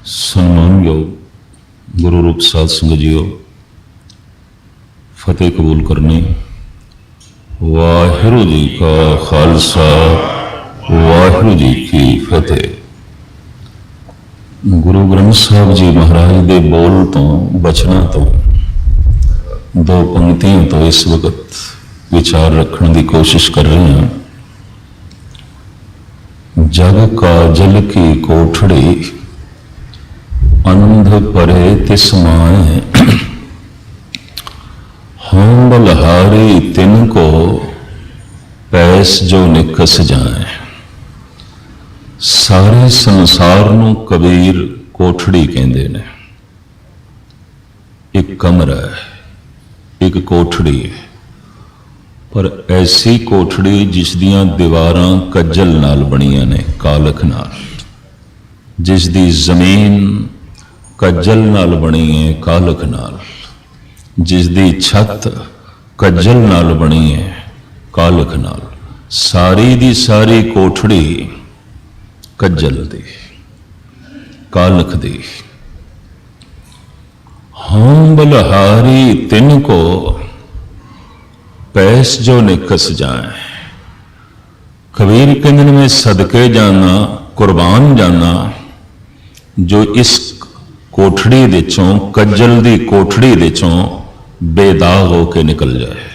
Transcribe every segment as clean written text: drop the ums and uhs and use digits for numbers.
ਸਨਮਾਨਯੋਗ ਗੁਰੂ ਰੂਪ ਸਾਧ ਸੰਗਤ ਜੀਓ, ਫਤਿਹ ਕਬੂਲ ਕਰਨੀ। ਵਾਹਿਗੁਰੂ ਜੀ ਕਾ ਖਾਲਸਾ, ਵਾਹਿਗੁਰੂ ਜੀ ਕੀ ਫਤਿਹ। ਗੁਰੂ ਗ੍ਰੰਥ ਸਾਹਿਬ ਜੀ ਮਹਾਰਾਜ ਦੇ ਬੋਲ ਤੋਂ, ਬਚਨਾਂ ਤੋਂ, ਦੋ ਪੰਕਤੀਆਂ ਤੋਂ ਇਸ ਵਕਤ ਵਿਚਾਰ ਰੱਖਣ ਦੀ ਕੋਸ਼ਿਸ਼ ਕਰ ਰਹੇ ਹਾਂ। ਜਗ ਕਾਜਲ ਕੀ ਕੋਠੜੀ, अंध परे तिस माए, हों बलहारी तिनको पैस जो निकस जाए। सारे संसार नूं कबीर कोठड़ी कहंदे ने। एक कमरा है, एक कोठड़ी है, पर ऐसी कोठड़ी जिस दियां दीवारां कज्जल नाल बणियां ने, कालख नाल, जिस दी जमीन कज्जल नाल बनी है, कालख नाल, जिस दी छत कज्जल नाल बनी है, कालख नाल, सारी दी सारी कोठड़ी कज्जल दी, कालख दी। हों बलहारी तिनको पैस जो निकस जाए। कबीर कहंदे ने, मैं सदके जाना, कुर्बान जाना, जो इस कोठड़ी दे चों, कज्जल दी कोठड़ी दे चों बेदाग होके निकल जाए।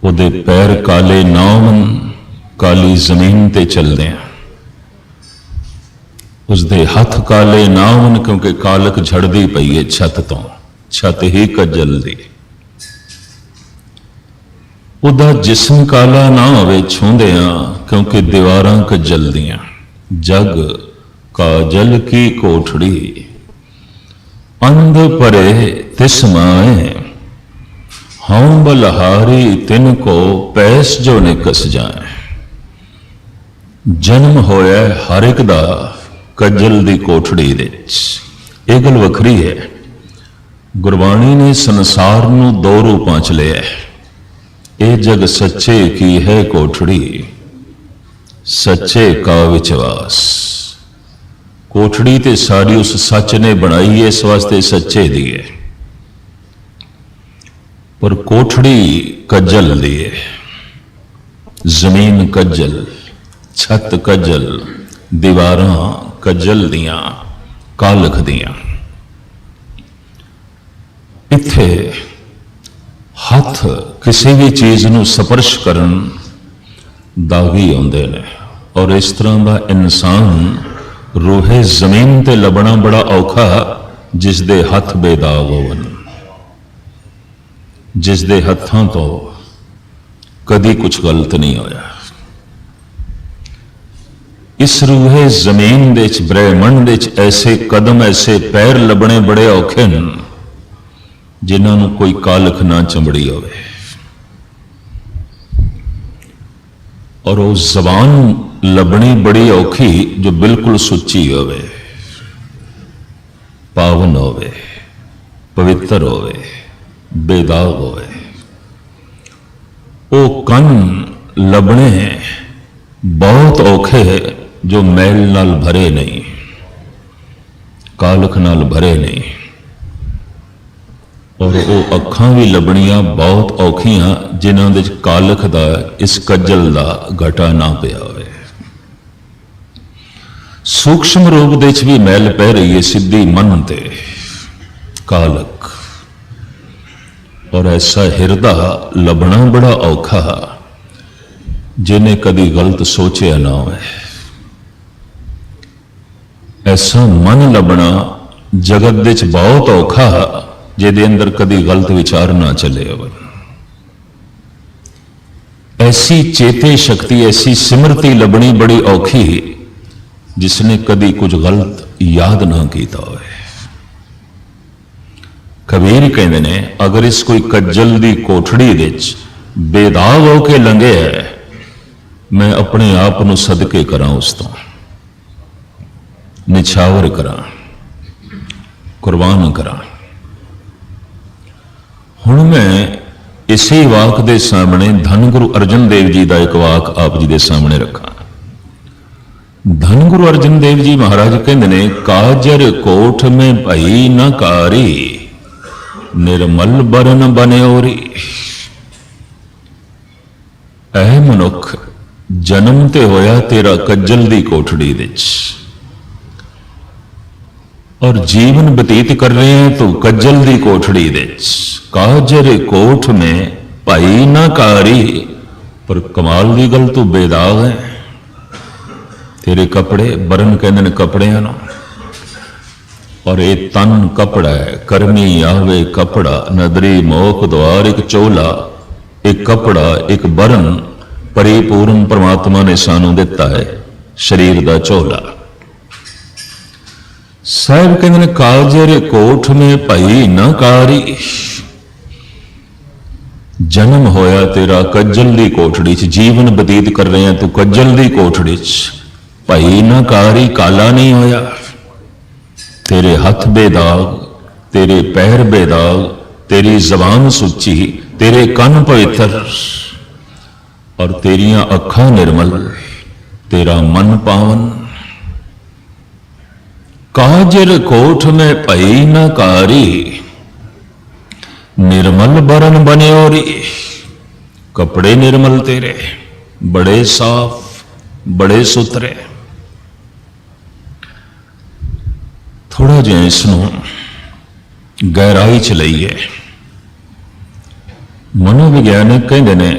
उहदे पैर काले ना होण, काली जमीन ते चलदे हैं। उसदे हथ काले ना होण, क्योंकि कालख झड़दी पई है छत तो, छत ही कज्जल दी। उहदा जिस्म काला ना होवे छूंदियां, क्योंकि दीवारां कज्जल दियां। जग काजल की कोठड़ी, अंध परे तिस माए, हों बलहारी तिनको पैस जो निकस जाए। जन्म होया हर एक दा कज्जल दी कोठड़ी दे। ये गल वखरी है। गुरबाणी ने संसार नूं दो रूपां च लिया। ये जग सच्चे की है कोठड़ी, सच्चे का विश्वास। कोठड़ी ते सारी उस सच ने बनाई है, इस वास्ते सच्चे दी है, पर कोठड़ी कज्जल दी है। जमीन कज्जल, छत कज्जल, दीवारां कज्जल दियां, कालख दियां। इत्थे हथ किसी भी चीज नूं स्पर्श करन दागी आउंदे ने, और इस तरह का इंसान रूहे जमीन ते लभना बड़ा औखा, जिस दे हथ बेदाग होवन, जिस दे हथां तो कदी कुछ गलत नहीं होया। इस रूहे जमीन दे च, ब्रह्मंड दे च ऐसे कदम, ऐसे पैर लभने बड़े औखे न, जिन्हां नूं कोई कालख ना चंबड़ी होवे। और वो जबान लभनी बड़ी औखी, जो बिल्कुल सुच्ची होवे, पावन होवे, पवित्र होवे, बेदाग होवे। वो कन लभने बहुत औखे, जो मैल नाल भरे नहीं, कालख नाल भरे नहीं। और वो अखां भी लभनियां बहुत औखियां, जिन्हां दे कालख दा, इस कज्जल दा घटा ना पिया होवे। सूक्ष्म रूप दे च भी मैल पै रही है, सिद्धि मन ते कालख। और ऐसा हिरदा लभना बड़ा औखा, जिन्हें कदी गलत सोचिया ना होवे। ऐसा मन लभना जगत दे च बहुत औखा, जिहदे अंदर कदी गलत विचार ना चले होवे। ऐसी चेते शक्ति, ऐसी सिमरती लभनी बड़ी औखी, जिसने कदी कुछ गलत याद ना किया होवे। कबीर कहंदे ने, अगर इस कोई कज्जल दी कोठड़ी विच बेदाग होके लंघे है, मैं अपने आप नूं सदके करां, उस तो निछावर करां, कुर्बान करां। हुण मैं इसी वाक दे सामने धन गुरु अर्जन देव जी का एक वाक आप जी के सामने रखा। धन गुरु अर्जन देव जी महाराज कहते ने काजर कोठ में भई न कारी निर्मल बरन बन्योरी। ऐ मनुख जन्म ते होया तेरा कज्जल दी कोठड़ी विच और जीवन बतीत कर रहे हैं तो कज्जल दी कोठड़ी विच। काजर कोठ में भई न कारी, पर कमाल दी गल तू बेदाग है। तेरे कपड़े बरन कहते हैं कपड़ियां नूं, और ये तन कपड़ा है। करमी आवे कपड़ा नदरी मोख द्वार एक चोला। एक कपड़ा एक बरन परिपूर्ण परमात्मा ने सानू दिता है, शरीर का चोला। साहब कहते हैं काजर कोठ में भई न कारी। जन्म होया तेरा कज्जल दी कोठड़ी च, जीवन बतीत कर रहे हैं तू कज्जल दी कोठड़ी च। भई न कारी, काला नहीं होया। तेरे हथ बेदाग, तेरे पैर बेदाग, तेरी जबान सुची, तेरे कन पवित्र और तेरियां अखां निर्मल, तेरा मन पावन। काजर कोठ में भई न कारी निर्मल बरन बन्योरी। कपड़े निर्मल तेरे, बड़े साफ, बड़े सुथरे। थोड़ा जिहा इसनूं गहराई च लईए। मनोविग्यानक कहते ने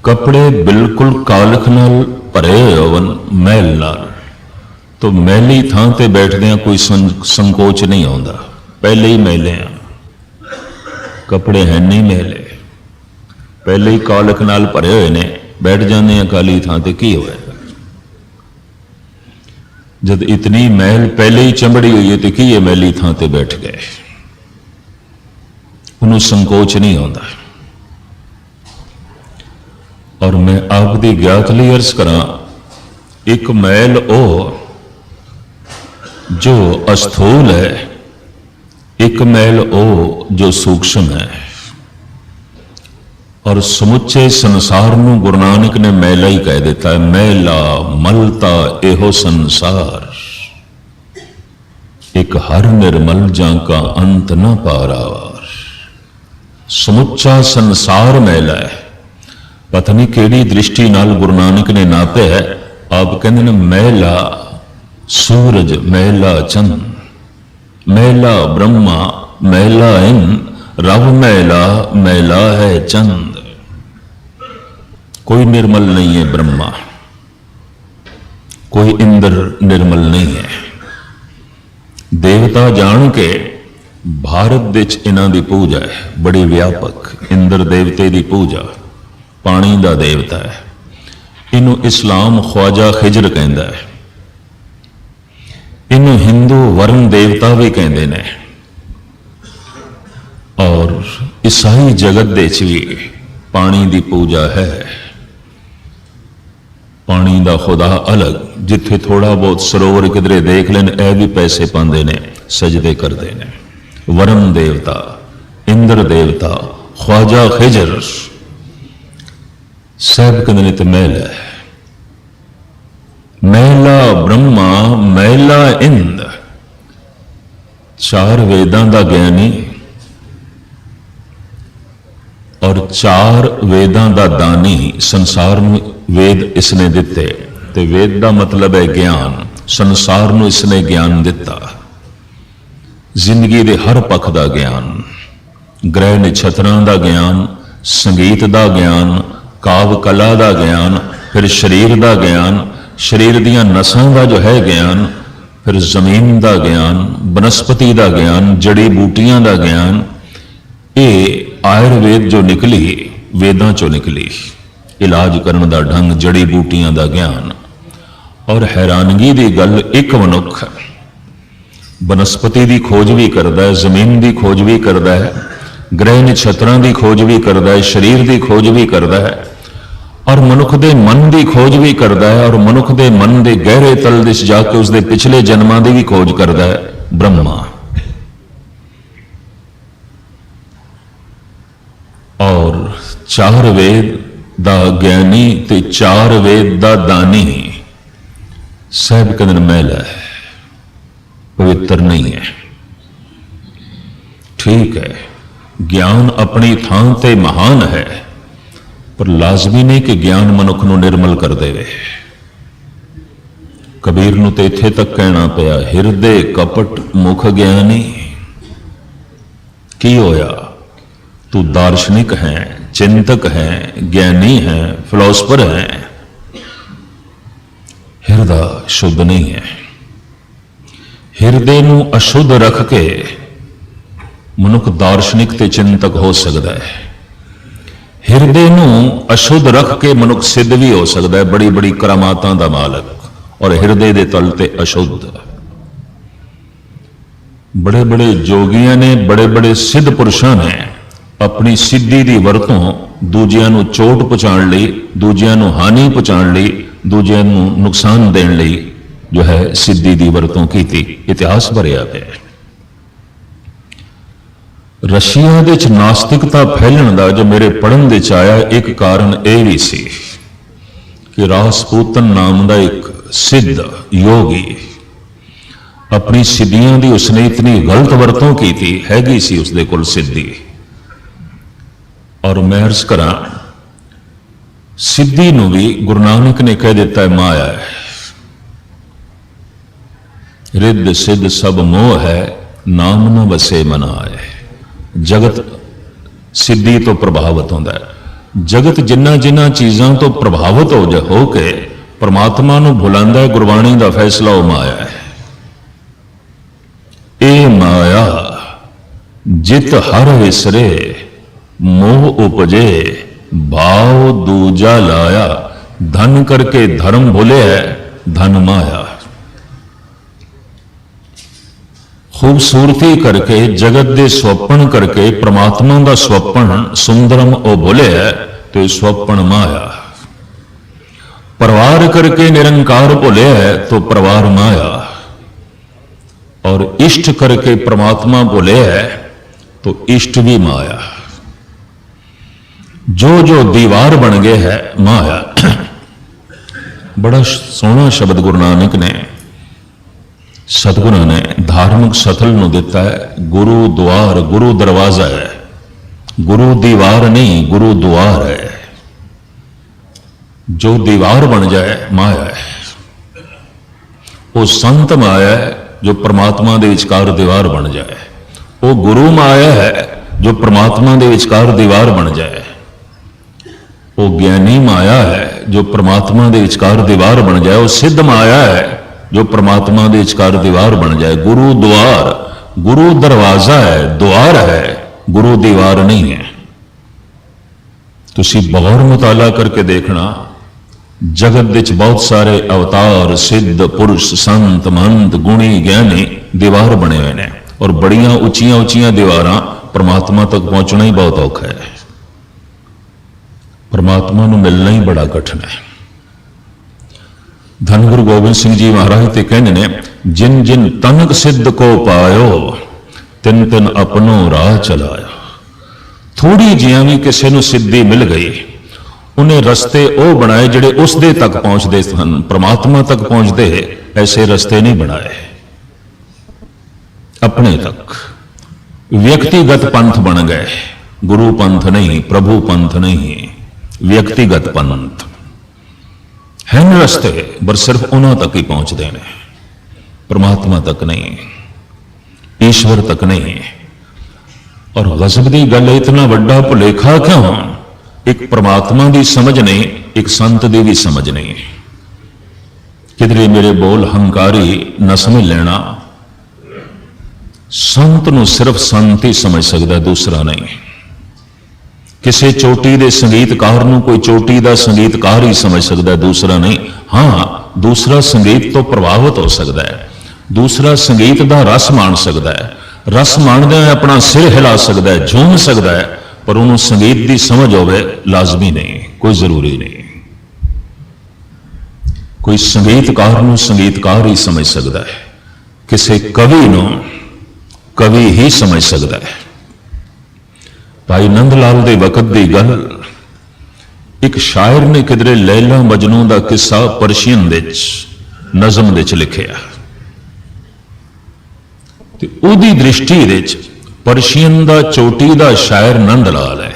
कपड़े बिल्कुल कालख नाल भरे होवन, मैल नाल, तो मैली थां ते बैठदे कोई संकोच नहीं आउंदा। पहले ही मैले आ, कपड़े है नहीं मैले, पहले ही कालख नाल भरे हुए ने, बैठ जाते हैं काली थां ते की होया। जब इतनी मैल पहले ही चमड़ी हुई है तो की है मैली थां ते बैठ गए, उन्होंने संकोच नहीं आता। और मैं आपकी ज्ञात लई अर्ज करा, एक मैल ओ जो अस्थूल है, एक मैल ओ जो सूक्ष्म है। और समुचे संसार नूं गुरु नानक ने मैला ही कह देता है। मैला मलता एहो संसार, एक हर निर्मल जांका अंत न पारावार। समुचा संसार मैला है। पता नहीं केड़ी दृष्टि नाल गुरु नानक ने नापे है। आप कहते हैं मैला सूरज, मैला चंद, मैला ब्रह्मा, मैला इंद्र, रब मैला, मैला है चंद। कोई निर्मल नहीं है ब्रह्मा, कोई इंद्र निर्मल नहीं है। देवता जान के भारत विच इन्हां दी पूजा है बड़ी व्यापक। इंद्र देवते की पूजा, पानी का देवता है। इनू इस्लाम ख्वाजा खिजर कहता है। इनू हिंदू वरुण देवता भी कहते हैं। और ईसाई जगत दे च भी पानी की पूजा है। पानी का खुदा अलग, जिथे थोड़ा बहुत सरोवर किधरे देख लेन ए भी पैसे पाते ने, सजदे करते हैं। वरुण देवता, इंद्र देवता, ख्वाजा खिजर, सब कहते तो मैल है। मैला ब्रह्मा, मैला इंद्र, चार वेदां दा ज्ञानी और चार वेदां दा दानी। संसार में वेद इसने दिते, ते वेद का मतलब है ज्ञान। संसार में इसने ज्ञान दिता, जिंदगी के हर पक्ष का ज्ञान, ग्रह नक्षत्रां का ज्ञान, संगीत का ज्ञान, काव्य कला का ज्ञान, फिर शरीर का ज्ञान, शरीर दियां नसां का जो है ज्ञान, फिर जमीन का ज्ञान, वनस्पति का ज्ञान, जड़ी बूटियां का ज्ञान। ये आयुर्वेद जो निकली, वेदां चो निकली। इलाज करने का ढंग, जड़ी बूटियां का ज्ञान। और हैरानगी की गल, एक मनुख वनस्पति की खोज भी करता है, जमीन की खोज भी करता है, ग्रह नक्षत्रां की खोज भी करता है, शरीर की खोज भी करता है, और मनुख के मन की खोज भी करता है, और मनुख के मन के गहरे तल दिश जाके उसके पिछले जन्मां की भी खोज करता है। ब्रह्मा और चार वेद दा ज्ञानी ते चार वेद दा दानी। ਸਾਹਿਬ ਕਹਿੰਦੇ ਮੈਲ ਹੈ, ਪਵਿੱਤਰ ਨਹੀਂ ਹੈ। ਠੀਕ ਹੈ, ਗਿਆਨ ਆਪਣੀ ਥਾਂ ਤੇ ਮਹਾਨ ਹੈ, ਪਰ ਲਾਜ਼ਮੀ ਨਹੀਂ ਕਿ ਗਿਆਨ ਮਨੁੱਖ ਨੂੰ ਨਿਰਮਲ ਕਰ ਦੇਵੇ। ਕਬੀਰ ਨੂੰ ਤੇ ਇੱਥੇ ਤੱਕ ਕਹਿਣਾ ਪਿਆ, ਹਿਰਦੇ ਕਪਟ ਮੁਖ ਗਿਆਨੀ। ਕੀ ਹੋਇਆ? ਤੂੰ ਦਾਰਸ਼ਨਿਕ ਹੈ, ਚਿੰਤਕ ਹੈ, ਗਿਆਨੀ ਹੈ, ਫਿਲਾਸਫਰ ਹੈ, ਹਿਰਦਾ ਸ਼ੁੱਧ ਨਹੀਂ ਹੈ। ਹਿਰਦੇ ਨੂੰ ਅਸ਼ੁੱਧ ਰੱਖ ਕੇ ਮਨੁੱਖ ਦਾਰਸ਼ਨਿਕ ਤੇ ਚਿੰਤਕ ਹੋ ਸਕਦਾ ਹੈ। ਹਿਰਦੇ ਨੂੰ ਅਸ਼ੁੱਧ ਰੱਖ ਕੇ ਮਨੁੱਖ ਸਿੱਧ ਵੀ ਹੋ ਸਕਦਾ ਹੈ, ਬੜੀ ਬੜੀ ਕਰਾਮਾਤਾਂ ਦਾ ਮਾਲਕ, ਔਰ ਹਿਰਦੇ ਦੇ ਤਲ ਤੇ ਅਸ਼ੁੱਧ। ਬੜੇ ਬੜੇ ਜੋਗੀਆਂ ਨੇ, ਬੜੇ ਬੜੇ ਸਿੱਧ ਪੁਰਸ਼ਾਂ ਨੇ ਆਪਣੀ ਸਿੱਧੀ ਦੀ ਵਰਤੋਂ ਦੂਜਿਆਂ ਨੂੰ ਚੋਟ ਪਹੁੰਚਾਉਣ ਲਈ, ਦੂਜਿਆਂ ਨੂੰ ਹਾਨੀ ਪਹੁੰਚਾਉਣ ਲਈ, ਦੂਜਿਆਂ ਨੂੰ ਨੁਕਸਾਨ ਦੇਣ ਲਈ ਜੋ ਹੈ ਸਿੱਧੀ ਦੀ ਵਰਤੋਂ ਕੀਤੀ। ਇਤਿਹਾਸ ਭਰਿਆ ਪਿਆ। ਰਸ਼ੀਆ ਦੇ ਵਿੱਚ ਨਾਸਤਿਕਤਾ ਫੈਲਣ ਦਾ ਜੋ ਮੇਰੇ ਪੜ੍ਹਨ ਦੇ ਵਿੱਚ ਆਇਆ, ਇੱਕ ਕਾਰਨ ਇਹ ਵੀ ਸੀ ਕਿ ਰਾਸਪੂਤਨ ਨਾਮ ਦਾ ਇੱਕ ਸਿੱਧ ਯੋਗੀ, ਆਪਣੀ ਸਿੱਧੀਆਂ ਦੀ ਉਸਨੇ ਇਤਨੀ ਗਲਤ ਵਰਤੋਂ ਕੀਤੀ, ਹੈਗੀ ਸੀ ਉਸਦੇ ਕੋਲ ਸਿੱਧੀ। ਔਰ ਮੈਂ ਅਰਜ਼ ਕਰਾਂ, ਸਿੱਧੀ ਨੂੰ ਵੀ ਗੁਰੂ ਨਾਨਕ ਨੇ ਕਹਿ ਦਿੱਤਾ ਹੈ ਮਾਇਆ ਹੈ। ਰਿੱਧ ਸਿੱਧ ਸਭ ਮੋਹ ਹੈ, ਨਾਮ ਨ ਵਸੇ ਮਨ ਆਏ। ਜਗਤ ਸਿੱਧੀ ਤੋਂ ਪ੍ਰਭਾਵਿਤ ਹੁੰਦਾ ਹੈ। ਜਗਤ ਜਿੰਨਾ ਜਿੰਨਾ ਚੀਜ਼ਾਂ ਤੋਂ ਪ੍ਰਭਾਵਿਤ ਹੋ ਕੇ ਪਰਮਾਤਮਾ ਨੂੰ ਭੁਲਾਉਂਦਾ ਹੈ, ਗੁਰਬਾਣੀ ਦਾ ਫੈਸਲਾ ਉਹ ਮਾਇਆ ਹੈ। ਇਹ ਮਾਇਆ ਜਿਤ ਹਰ ਵਿਸਰੇ, ਮੋਹ ਉਪਜੇ ਭਾਵ ਦੂਜਾ ਲਾਇਆ। ਧਨ ਕਰਕੇ ਧਰਮ ਭੁਲਿਆ, ਧਨ ਮਾਇਆ। ਖੂਬਸੂਰਤੀ ਕਰਕੇ, ਜਗਤ ਦੇ ਸਵਪਨ ਕਰਕੇ ਪ੍ਰਮਾਤਮਾ ਦਾ ਸਵਪਨ ਸੁੰਦਰਮ ਉਹ ਭੁਲਿਆ, ਤੇ ਸਵਪਨ ਮਾਇਆ। ਪਰਿਵਾਰ ਕਰਕੇ ਨਿਰੰਕਾਰ ਭੁਲਿਆ, तो परिवार माया। और इष्ट करके परमात्मा भुलिया, तो इष्ट भी माया। जो जो दीवार बन गए है माया। बड़ा सोहना शब्द गुरु नानक ने, सतगुरु ने धार्मिक सथल ਨੂੰ ਦਿੱਤਾ ਹੈ। गुरु द्वार, गुरु दरवाजा है, गुरु दीवार नहीं, गुरु द्वार है। जो दीवार बन जाए माया है, वो संत माया है जो परमात्मा ਦੇ ਵਿਚਕਾਰ दीवार बन जाए। वो गुरु माया है जो परमात्मा ਦੇ ਵਿਚਕਾਰ दीवार बन जाए। वो ज्ञानी माया है जो परमात्मा ਦੇ ਵਿਚਕਾਰ दीवार बन जाए। वो सिद्ध माया है जो परमात्मा ਦੇ ਵਿਚਕਾਰ दीवार बन जाए। गुरु द्वार, गुरु दरवाजा है, द्वार है, गुरु दीवार नहीं है। तुसी गौर मुताला करके देखना, जगत विच बहुत सारे अवतार, सिद्ध पुरुष, संत, महंत, गुणी, ज्ञानी दीवार बने हुए हैं, और बड़ियां उचियां उचियां दीवारां परमात्मा तक पहुंचना ही बहुत औखा है। परमात्मा नूं मिलना ही बड़ा कठिन है। धन गुरु गोबिंद सिंह जी महाराज ते कहने ने, जिन जिन तनक सिद्ध को पायो, तिन तिन अपनो राह चलायो। थोड़ी जिहां भी किसी नूं सिद्धि मिल गई, उन्हें रस्ते वो बनाए जिहड़े उसदे तक पहुंचते सन, परमात्मा तक पहुंचते, ऐसे रस्ते नहीं बनाए। अपने तक व्यक्तिगत पंथ बन गए, गुरु पंथ नहीं, प्रभु पंथ नहीं, व्यक्तिगत पंथ हैं। रस्ते पर सिर्फ उन्हों तक ही पहुंचते हैं, परमात्मा तक नहीं, ईश्वर तक नहीं। और गज़ब की गल, इतना बड़ा भुलेखा क्यों? एक परमात्मा की समझ नहीं, एक संत की भी समझ नहीं। किधरे मेरे बोल हंकारी न समझ लेना। संत नूं सिर्फ संत ही समझ सकता, दूसरा नहीं। किसी चोटी के संगीतकार नूं कोई चोटी का संगीतकार ही समझ सकता, दूसरा नहीं। हाँ, दूसरा संगीत तो प्रभावित हो सकता है, दूसरा संगीत का रस मान सकता है, रस माणदे अपना सिर हिला सकता है, झूम सकता है, पर उन्होंने संगीत की समझ होवे लाजमी नहीं, कोई जरूरी नहीं। कोई संगीतकार नूं संगीतकार ही समझ सकता है, किसी कवि नूं कवि ही समझ सकता है। भाई नंद लाल दे वक्त की गल, एक शायर ने किधरे लैला मजनू का किस्सा पर्शियन विच ਨਜ਼ਮ ਦੇ ਚ ਲਿਖਿਆ। ਤੇ ਉਹਦੀ ਦ੍ਰਿਸ਼ਟੀ ਦੇ ਚ ਪਰਸ਼ੀਅਨ ਦਾ ਚੋਟੀ ਦਾ ਸ਼ਾਇਰ ਨੰਦ ਲਾਲ ਹੈ,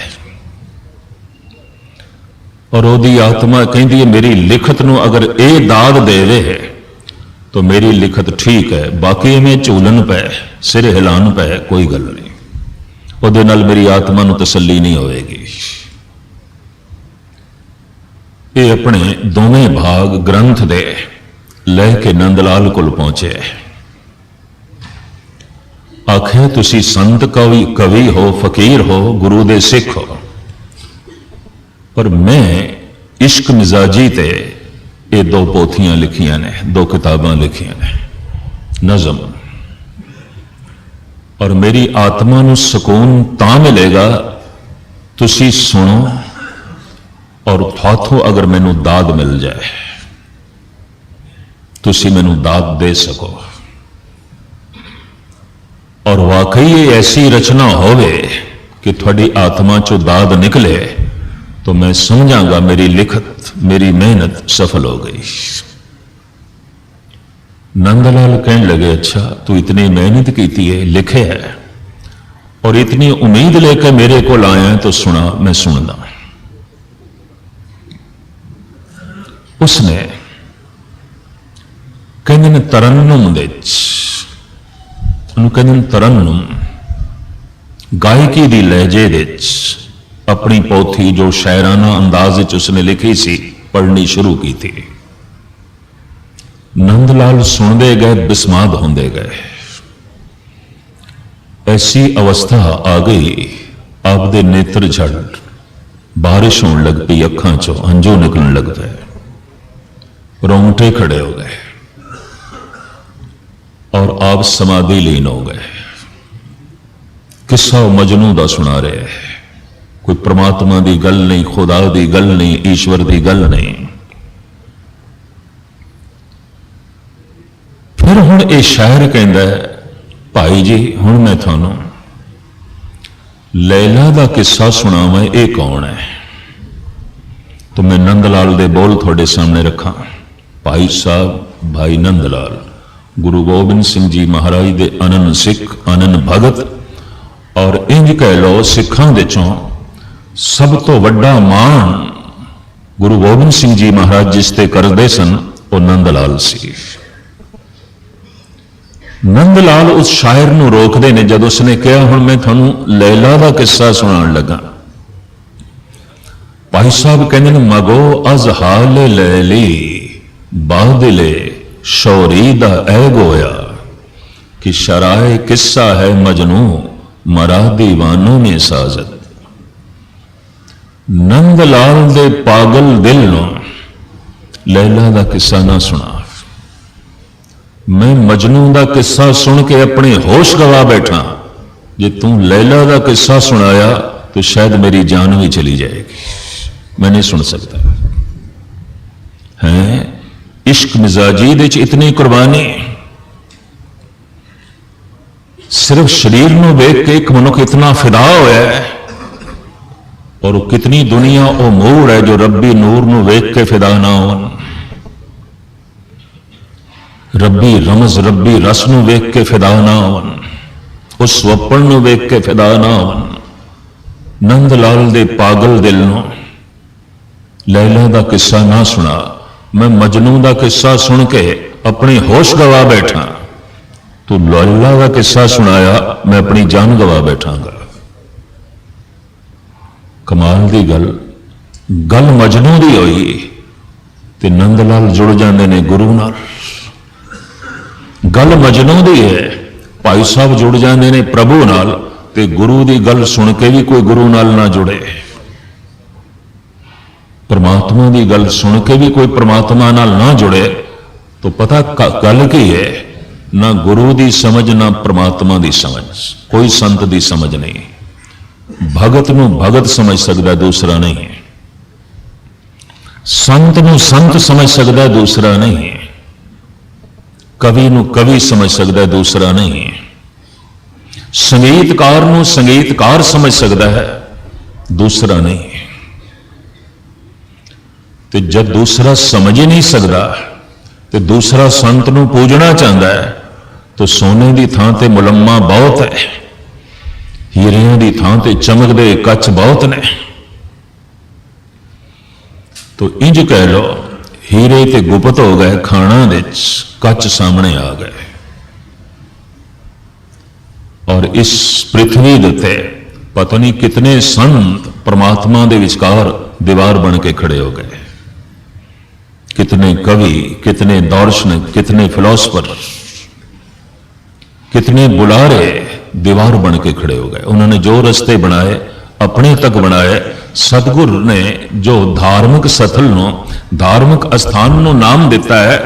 ਔਰ ਉਹਦੀ ਆਤਮਾ ਕਹਿੰਦੀ ਹੈ ਮੇਰੀ ਲਿਖਤ ਨੂੰ ਅਗਰ ਇਹ ਦਾਦ ਦੇਵੇ ਤਾਂ ਮੇਰੀ ਲਿਖਤ ਠੀਕ ਹੈ, ਬਾਕੀ ਐਵੇਂ ਝੂਲਣ ਪੈ ਸਿਰ ਹਿਲਾਣ ਪੈ ਕੋਈ ਗੱਲ ਨਹੀਂ, ਉਹਦੇ ਨਾਲ ਮੇਰੀ ਆਤਮਾ ਨੂੰ ਤਸੱਲੀ ਨਹੀਂ ਹੋਵੇਗੀ। ਇਹ ਆਪਣੇ ਦੋਵੇਂ ਭਾਗ ਗ੍ਰੰਥ ਦੇ ਲੈ ਕੇ ਨੰਦ ਲਾਲ ਕੋਲ ਪਹੁੰਚੇ। ਆਖਿਆ ਤੁਸੀਂ ਸੰਤ ਕਵੀ ਹੋ, ਫਕੀਰ ਹੋ, ਗੁਰੂ ਦੇ ਸਿੱਖ ਹੋ, ਪਰ ਮੈਂ ਇਸ਼ਕ ਮਿਜ਼ਾਜੀ ਤੇ ਇਹ ਦੋ ਪੋਥੀਆਂ ਲਿਖੀਆਂ ਨੇ, ਦੋ ਕਿਤਾਬਾਂ ਲਿਖੀਆਂ ਨੇ, ਨਜ਼ਮ, ਔਰ ਮੇਰੀ ਆਤਮਾ ਨੂੰ ਸਕੂਨ ਤਾਂ ਮਿਲੇਗਾ ਤੁਸੀਂ ਸੁਣੋ, ਔਰ ਤੁਹਾਥੋਂ ਅਗਰ ਮੈਨੂੰ ਦਾਦ ਮਿਲ ਜਾਏ, ਤੁਸੀਂ ਮੈਨੂੰ ਦਾਦ ਦੇ ਸਕੋ, ਔਰ ਵਾਕਈ ਇਹ ਐਸੀ ਰਚਨਾ ਹੋਵੇ ਕਿ ਤੁਹਾਡੀ ਆਤਮਾ ਚੋਂ ਦਾਦ ਨਿਕਲੇ तो मैं समझांगा मेरी लिखत, मेरी मेहनत सफल हो गई। नंदलाल कहने लगे अच्छा तू इतनी मेहनत की है, लिखे है, और इतनी उम्मीद लेकर मेरे को आया तो सुना, मैं सुनदा। उसने कहते तरन्नुम कहते तरन्नुम गायकी दी लहजे दे अपनी पोथी जो शायराना अंदाज उसने लिखी सी पढ़नी शुरू की थी। नंदलाल सुनते गए, बिस्माद होंदे गए। ऐसी अवस्था आ गई आपदे नेत्र झड़, बारिश होने लग पई, अखां चो हंजू निकलने लग पे, रोंगटे खड़े हो गए और आप समाधि लीन हो गए। किस्सा मजनू दा सुना रहे हैं, कोई परमात्मा की गल नहीं, खुदा की गल नहीं, ईश्वर की गल नहीं। फिर हुण ये शायर कहता है भाई जी हुण मैं थानू लैला का किस्सा सुनावां, ये कौन है? तो मैं नंदलाल दे बोल थोड़े सामने रखा। भाई साहब भाई नंदलाल गुरु गोबिंद सिंह जी महाराज दे अनन सिख, अनन भगत, और इंज कह लो सिखां दे चों सब तो वड्डा मान गुरु गोबिंद सिंह जी महाराज जिसते करते सन वो नंदलाल सी। नंदलाल उस शायर नूं रोकदे ने जब उसने कहा हुण मैं थानू लैला का किस्सा सुनाण लगा। भाई साहब कहते हैं मगो अज हाल लैली बादले शौरी दा ऐ गोया कि शराए किस्सा है मजनू मरा दीवानों में साजत। नंदलाल दे पागल दिल नूं लैला का किस्सा ना सुना। मैं मजनू का किस्सा सुन के अपने होश गवा बैठा। जे तू लैला का किस्सा सुनाया तो शायद मेरी जान भी चली जाएगी, मैं नहीं सुन सकता। है इश्क मिजाजी दे इतनी कुर्बानी, सिर्फ शरीर नूं वेख के एक मनुख इतना फिदा होया है, और कितनी दुनिया वो मूड है जो रब्बी नूर नूं वेख के फिदा ना होन, रब्बी रमज रब्बी रस नूं वेख के फिदा ना होन, उस स्वप्न नूं वेख के फिदा ना होन। नंदलाल दे पागल दिल नूं लैला का किस्सा ना सुना। मैं मजनू का किस्सा सुन के अपनी होश गवा बैठा, तू लैला का किस्सा सुनाया मैं अपनी जान गवा बैठांगा। कमाल दी गल, गल मजनू दी होई ते नंदलाल जुड़ जाते ने गुरु नाल। गल मजनू दी है, भाई साहब जुड़ जाते ने प्रभु नाल, ते गुरु दी गल सुन के भी कोई गुरु नाल ना जुड़े, परमात्मा दी गल सुन के भी कोई परमात्मा नाल ना जुड़े, तो पता गल की है? ना गुरु दी समझ ना परमात्मा दी समझ, कोई संत दी समझ नहीं। भगत नूं भगत समझ सकता, दूसरा नहीं। संत नूं संत समझ सकता, दूसरा नहीं। कवि नूं कवि समझ सकता, दूसरा नहीं। संगीतकार नूं संगीतकार समझ सकता है, दूसरा नहीं। तो जब दूसरा समझ ही नहीं सकता ਤੇ ਦੂਸਰਾ ਸੰਤ ਨੂੰ ਪੂਜਣਾ ਚਾਹੁੰਦਾ ਹੈ ਤਾਂ ਸੋਨੇ ਦੀ ਥਾਂ ਤੇ ਮੁਲੰਮਾ ਬਹੁਤ ਹੈ, ਹੀਰਿਆਂ ਦੀ ਥਾਂ ਤੇ ਚਮਕਦੇ ਕੱਚ ਬਹੁਤ ਨੇ। तो इंज कह लो हीरे ते गुप्त हो गए खाना विच, कच सामने आ गए। और इस पृथ्वी दे पता नहीं कितने संत परमात्मा दे विचकार दीवार बन के खड़े हो गए। कितने कवि, कितने दार्शनिक, कितने फिलोसफर, कितने बुलारे दीवार बन के खड़े हो गए। उन्होंने जो रस्ते बनाए अपने तक बनाए। सतगुरु ने जो धार्मिक सथल नो, धार्मिक स्थान नो नाम दिता है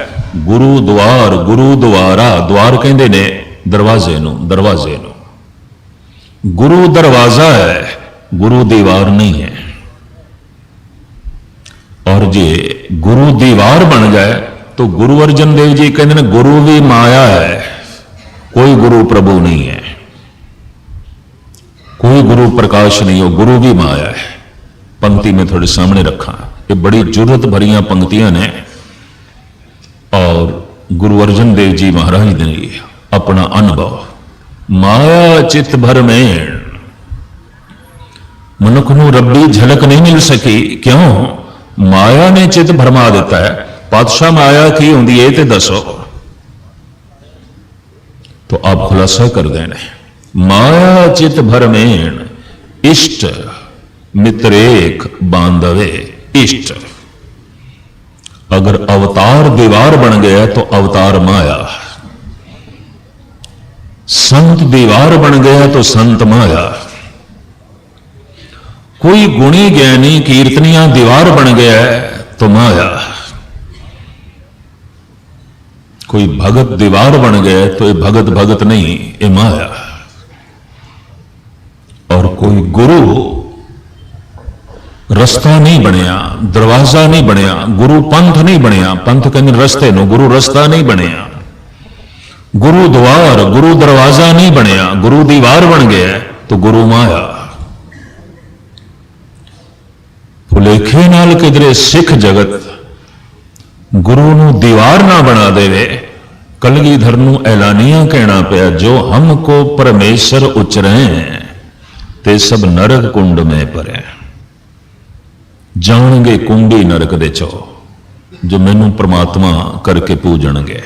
गुरुद्वार, गुरुद्वारा। द्वार कहते ने दरवाजे नो, दरवाजे नो। गुरु दरवाजा है, गुरु दीवार नहीं है। और जे गुरु दीवार बन जाए तो गुरु अर्जन देव जी कहते हैं गुरु भी माया है, कोई गुरु प्रभु नहीं है, कोई गुरु प्रकाश नहीं हो, गुरु भी माया है। पंक्ति में थोड़े सामने रखा, ये बड़ी जुर्रत भरियां पंक्तियां ने। और गुरु अर्जन देव जी महाराज ने अपना अनुभव, माया चित भरमेण, मनुख नूं रब्बी झलक नहीं मिल सकी। क्यों? माया ने चित भरमा दिता है। पातशाह माया की होंदी है ते दसो। तो आप खुलासा कर देने, माया चित भरमेण इष्ट मित्रेक बांधवे। इष्ट अगर अवतार दीवार बन गया तो अवतार माया, संत दीवार बन गया तो संत माया। कोई गुणी ज्ञानी कीर्तनियां दीवार बन गया है तो माया। कोई भगत दीवार बन गया तो ये भगत भगत नहीं, ये माया। और कोई गुरु रस्ता नहीं बनया, दरवाजा नहीं बनया, गुरु पंथ नहीं बनया। पंथ कहते रस्ते नो, गुरु रस्ता नहीं बनया। गुरु द्वार, गुरु दरवाजा नहीं बनया, गुरु दीवार बन गया तो गुरु माया। भुलेखे नाल किधरे सिख जगत गुरु नू दीवार ना बना देवे। कलगीधर नू ऐलानिया कहना पिया, जो हमको परमेश्वर उचरे ते सब नरक कुंड में परे। जाणगे कुंडी नरक दे चो, जो मैनू परमात्मा करके पूजणगे।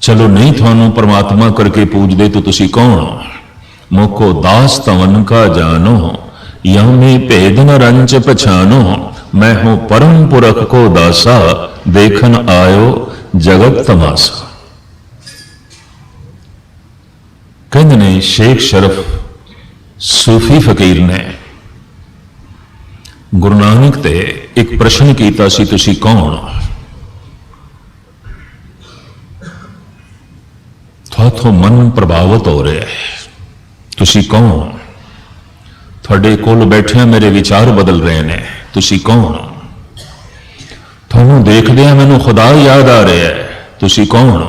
चलो नहीं थानू परमात्मा करके पूजदे तो तुसी कौन? मोको दास तवन का जानो, यमी भेद न रंच पछानो। मैं हूं परम पुरख को दासा, देखन आयो जगत तमाशा। कहते ने शेख शरफ सूफी फकीर ने गुरु नानक ते एक प्रश्न किया सी, तुसी कौन? थाथों मन प्रभावित हो रहा है, तुसी कौन? थोड़े कोल बैठे मेरे विचार बदल रहे हैं, तुसी कौन? थानू देखदिया मैनू खुदा याद आ रहा है, तुसी कौन?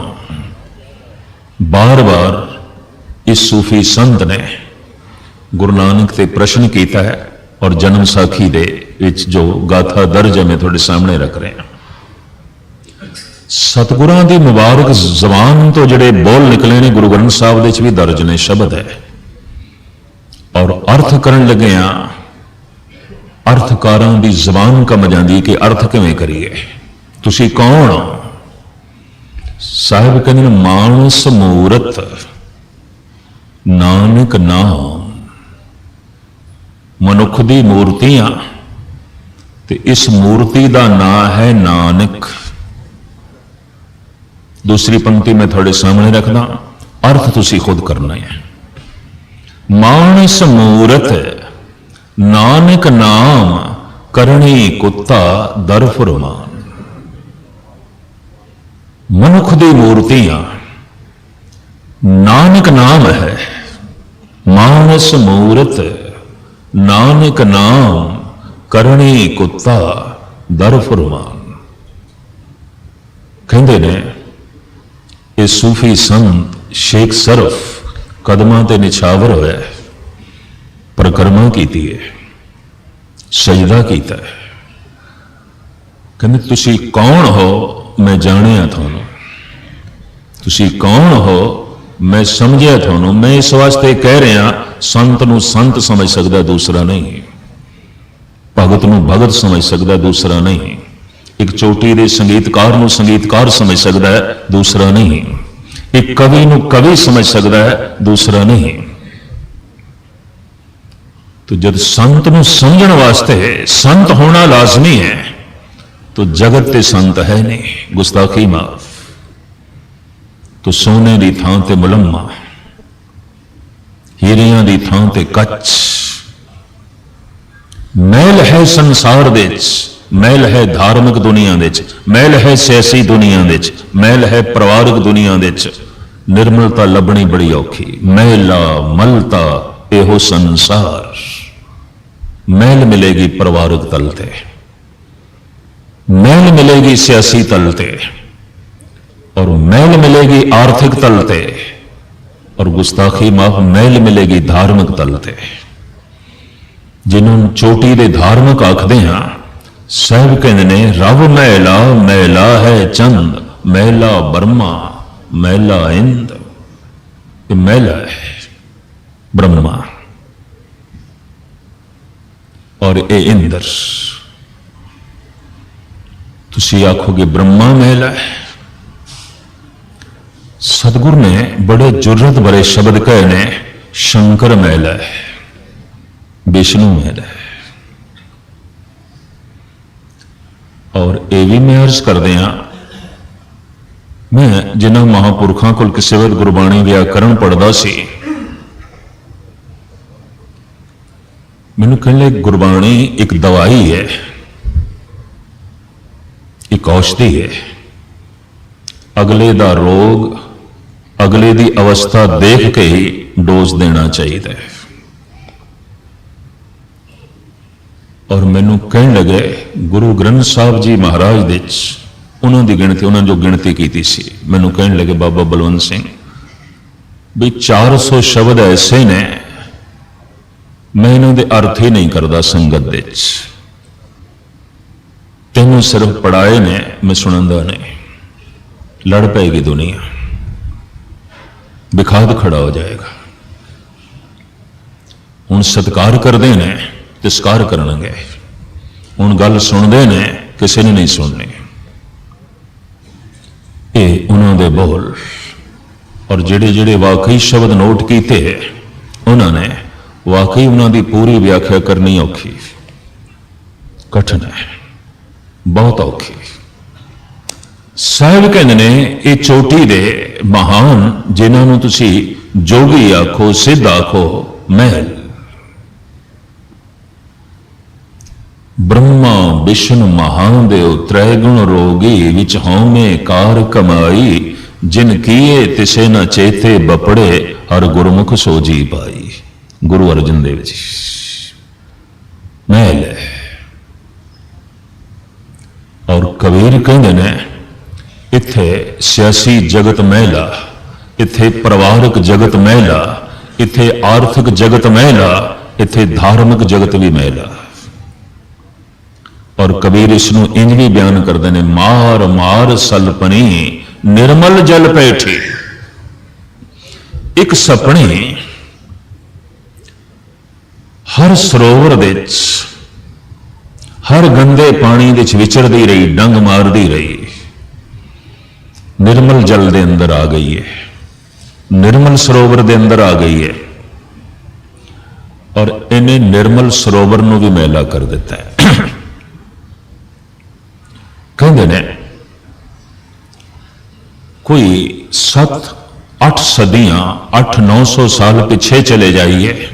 बार बार इस सूफी संत ने गुरु नानक से प्रश्न किया है। और जन्म साखी दे विच जो गाथा दर्ज है मैं थोड़े सामने रख रहे हैं। सतगुरां दी मुबारक जबान तो जड़े बोल निकले ने गुरु ग्रंथ साहब दे भी दर्ज ने शब्द है। और अर्थ करन लगे अर्थकारां दी जबान कम जांदी कि अर्थ किवें करिए। तुसी कौन? साहिब कहंदे मानस मूरत नानक नाम। मनुख दी मूर्तियां ते इस मूर्ति का नाम है नानक। दूसरी पंक्ति में थोड़े सामने रखना, अर्थ तुसी खुद करना है। मानस मूरत नानक नाम, करणी कुत्ता दर फुरमान। मनुख दी मूर्तियां नानक नाम है। मानस मूरत नानक नाम, करणी कुत्ता दर फुरमान। कहते ने ये सूफी संत शेख सरफ कदमां ते निछावर होया, परिक्रमा की है, सजदा किया। कहते तुसी कौन हो? मैं जानिया थानू, तुसी कौन हो मैं समझिया थानू। मैं इस वास्ते कह रहा, संत नू संत समझ सकता दूसरा नहीं, भगत नू भगत समझ सकता दूसरा नहीं, एक चोटी दे संगीतकार नू संगीतकार समझ सकता है दूसरा नहीं, एक कवि नू कवि समझ सकता है दूसरा नहीं। तो जब संत नू समझण वास्ते संत होना लाजमी है, तो जगत ते संत है नहीं, गुस्ताखी माफ। तो सोने की थां ते मुलम्मा, हीरियां की थां ते कच्च, मैल है संसार दे विच, मैल है धार्मिक दुनिया दे विच, मैल है सियासी दुनिया दे विच, मैल है परिवारक दुनिया दे विच। निर्मलता लभनी बड़ी औखी, मैला मलता एहो संसार। मैल मिलेगी परिवारक तल ते, मैल मिलेगी सियासी तल ते, और मैल मिलेगी आर्थिक तल ते, और गुस्ताखी माफ मैल मिलेगी धार्मिक तल ते। जिन्होंने चोटी दे धार्मिक आखदे हां, साहब कहते ने रब मैला मैला है चंद, मैला ब्रह्मा मैला इंद। ये मैला है ब्रह्मा और ये इंद्र। तुसी आखोगे ब्रह्मा मैला है, सतगुरु ने बड़े जुर्रत भरे शब्द कहे ने, शंकर मैला है, विष्णु मैला है। और ये भी मैं अर्ज कर दिया, मैं जिन्होंने महापुरखों को किसी वक्त गुरबाणी व्याकरण पढ़ता सी, मैनू कहने गुरबाणी एक दवाई है, एक औषधि है। अगले दा रोग अगले दी अवस्था देख के ही डोज देना चाहिए। और मैनू कहने लगे गुरु ग्रंथ साहब जी महाराज दे उन्होंने गिनती, उन्होंने जो गिनती की सी, मैनू कहने लगे बाबा बलवंत सिंह भी 400 शब्द ऐसे ने, मैं इन्हों दे अर्थ ही नहीं करता संगत दे, तेनों सिर्फ पढ़ाए ने, मैं सुनंदा नहीं। लड़ पेगी दुनिया, विखाद खड़ा हो जाएगा। हुण सत्कार करते हैं तिरस्कार करनगे, हुण गल सुनते हैं किसी ने नहीं सुननी। ये उन्होंने बोल, और जेड़े जेड़े वाकई शब्द नोट किए उन्होंने वाकई उन्होंने पूरी व्याख्या करनी औखी, कठिन है, बहुत औखी। साहब कहते ने ये चोटी दे महान जिन्होंने तुसी जोगी आखो, सिद्ध आखो, महल ब्रह्मा विष्णु महादेव त्रैगुण रोगी विच होमे कार कमाई, जिन किए तिसे न चेते बपड़े, हर गुरमुख सोजी पाई। गुरु अर्जन देव जी महल है। और कबीर कहते ने इत्थे सियासी जगत मैला, इत्थे परिवारक जगत मैला, इत्थे आर्थिक जगत मैला, इत्थे धार्मिक जगत भी मैला। और कबीर इसनों इंज भी बयान करते हैं, मार मार सलपनी निर्मल जल पैठी। एक सपनी हर सरोवर दे हर गंदे पानी दे विचरदी रही, डंग मारदी रही, निर्मल जल दे अंदर आ गई है, निर्मल सरोवर दे अंदर आ गई है, और इन्हें निर्मल सरोवर नूं भी मैला कर दिता है। कहते ने कोई 7-8 सदियां 800-900 साल पिछे चले जाइए,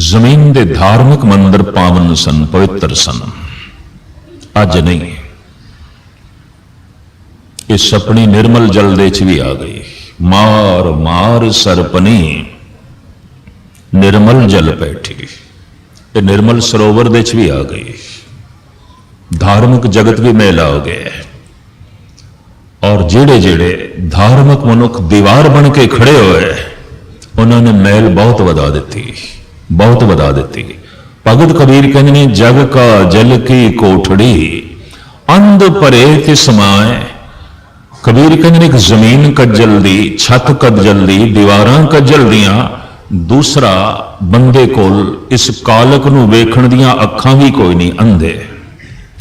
जमीन दे धार्मिक मंदिर पावन सन, पवित्र सन। अज नहीं, इस अपनी निर्मल जल दे च भी आ गई। मार मार सरपनी निर्मल जल बैठी, ये निर्मल सरोवर दे च भी आ गई। धार्मिक जगत भी मैला हो गया है, और जेड़े जेड़े धार्मिक मनुख दीवार बन के खड़े हुए उन्होंने मैल बहुत वधा दी, बहुत वधा दी। भगत कबीर कहते जग का जल की कोठड़ी, अंध परे ते समाए। कबीर कहते एक जमीन कज्जल दी, छत कज्जल दी, दीवारां कज्जल दियां, दूसरा बंदे कोल इस कालक नूं वेखण दियां अखां भी कोई नहीं, अंधे।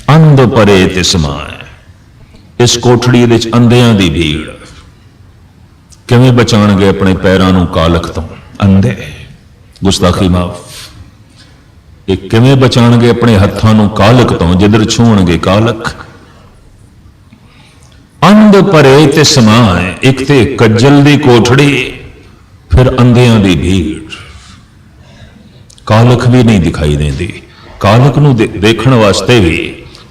अंध परे ते समाए। इस कोठड़ी दे विच अंधियां दी भीड़। किवें बचाणगे अपने पैरां नूं कालक तों? अंधे। गुस्ताखी माफ। ਇਹ ਕਿਵੇਂ ਬਚਾਣਗੇ ਆਪਣੇ ਹੱਥਾਂ ਨੂੰ ਕਾਲਕ ਤੋਂ, ਜਿੱਧਰ ਛੂਣਗੇ ਕਾਲਕ। ਅੰਧ ਪਰੇ ਤੇ ਸਮਾਏ। ਇੱਕ ਤੇ ਕੱਜਲ ਦੀ ਕੋਠੜੀ, ਫਿਰ ਅੰਧਿਆਂ ਦੀ ਭੀੜ। ਕਾਲਕ ਵੀ ਨਹੀਂ ਦਿਖਾਈ ਦਿੰਦੀ। ਕਾਲਕ ਨੂੰ ਦੇਖਣ ਵਾਸਤੇ ਵੀ